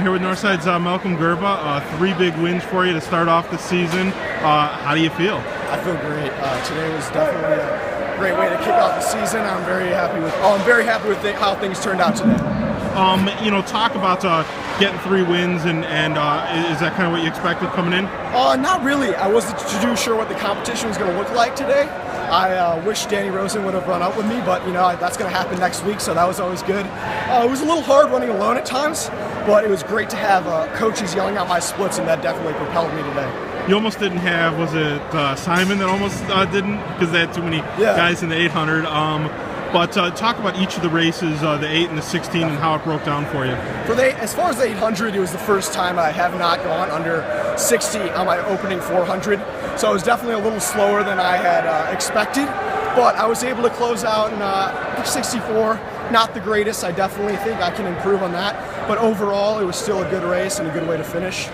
Here with Northside's Malcolm Grba. 3 big wins for you to start off the season. How do you feel? I feel great. Today was definitely a great way to kick off the season. I'm very happy with how things turned out today. Talk about getting 3 wins, and is that kind of what you expected coming in? Not really. I wasn't too sure what the competition was going to look like today. I wish Danny Rosen would have run up with me, but that's going to happen next week, so that was always good. It was a little hard running alone at times, but it was great to have coaches yelling out my splits, and that definitely propelled me today. You almost didn't have, was it Simon that almost didn't, because they had too many guys in the 800. But talk about each of the races, the 8 and the 16, and how it broke down for you. As far as the 800, it was the first time I have not gone under 60 on my opening 400. So it was definitely a little slower than I had expected. But I was able to close out in 64. Not the greatest. I definitely think I can improve on that. But overall, it was still a good race and a good way to finish.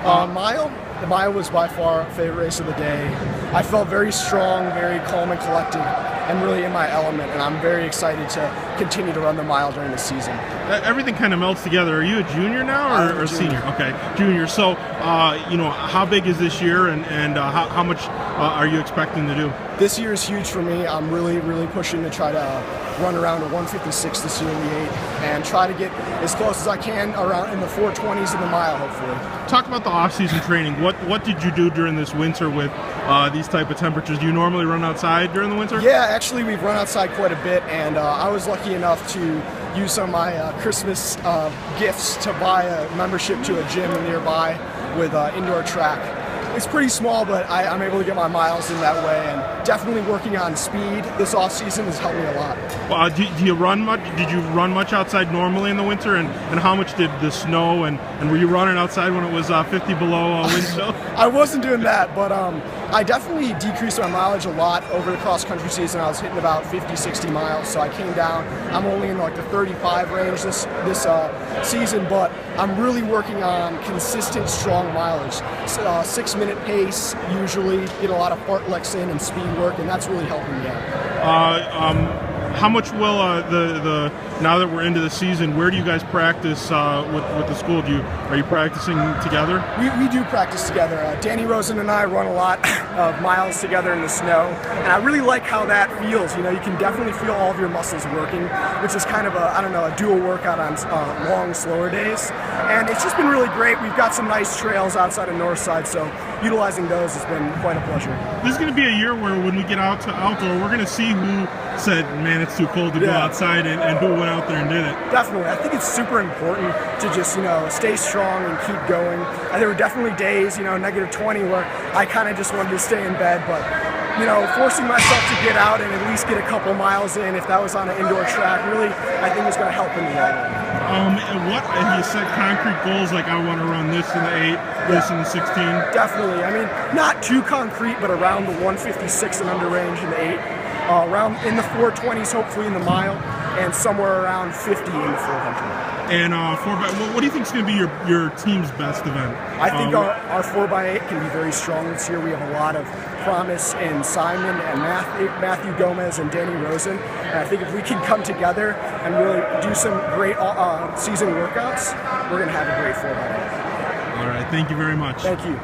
The mile was by far my favorite race of the day. I felt very strong, very calm and collected, and really in my element, and I'm very excited to continue to run the mile during the season. Everything kind of melts together. Are you a junior now or senior? Okay, junior. So, how big is this year, and how much are you expecting to do? This year is huge for me. I'm really, really pushing to try to run around a 156 this year in the 8 and try to get as close as I can around in the 420s in the mile, hopefully. Talk about the off-season training. What did you do during this winter with these type of temperatures? Do you normally run outside during the winter? Yeah, actually we've run outside quite a bit, and I was lucky enough to use some of my Christmas gifts to buy a membership to a gym nearby with indoor track. It's pretty small, but I'm able to get my miles in that way, and definitely working on speed this off season has helped me a lot. Well, do you run much? Did you run much outside normally in the winter, and how much did the snow and were you running outside when it was 50 below wind chill? I wasn't doing that, but I definitely decreased my mileage a lot over the cross-country season. I was hitting about 50, 60 miles, so I came down. I'm only in like the 35 range this season, but I'm really working on consistent, strong mileage. 6-minute pace, usually get a lot of fartleks in and speed work, and that's really helping me out. How much will now that we're into the season, where do you guys practice with the school? Are you practicing together? We do practice together. Danny Rosen and I run a lot of miles together in the snow, and I really like how that feels. You can definitely feel all of your muscles working, which is kind of a dual workout on long, slower days. And it's just been really great. We've got some nice trails outside of Northside, so utilizing those has been quite a pleasure. This is going to be a year where when we get out to outdoor, we're going to see who said, man, it's too cold to go outside, and who went out there and did it. Definitely. I think it's super important to just, stay strong and keep going. And there were definitely days, negative 20, where I kind of just wanted to stay in bed, but forcing myself to get out and at least get a couple miles in, if that was on an indoor track, really, I think is going to help in the long run. What have you set concrete goals, like I want to run this in the 8, this in the 16? Definitely. I mean, not too concrete, but around the 156 and under range in the 8. Around in the 420s, hopefully in the mile, and somewhere around 50 in the 400. And what do you think is going to be your team's best event? I think our 4x8 can be very strong this year. We have a lot of promise in Simon and Matthew Gomez and Danny Rosen. And I think if we can come together and really do some great season workouts, we're going to have a great 4x8. All right, thank you very much. Thank you.